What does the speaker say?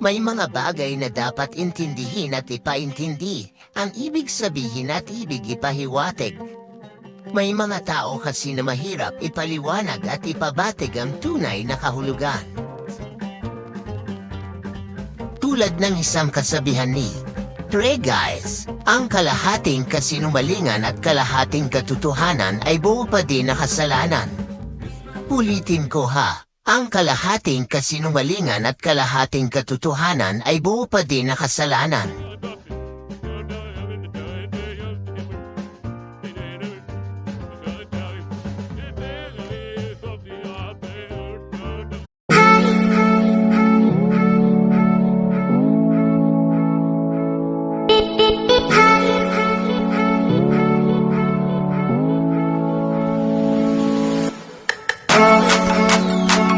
May mga bagay na dapat intindihin at ipaintindi, ang ibig sabihin at ibig ipahiwatig. May mga tao kasi na mahirap ipaliwanag at ipabatig ang tunay na kahulugan. Tulad ng isang kasabihan ni Pre guys, ang kalahating kasinungalingan at kalahating katotohanan ay buo pa din na kasalanan. Ulitin ko ha, ang kalahating kasinungalingan at kalahating katotohanan ay buo pa din na kasalanan.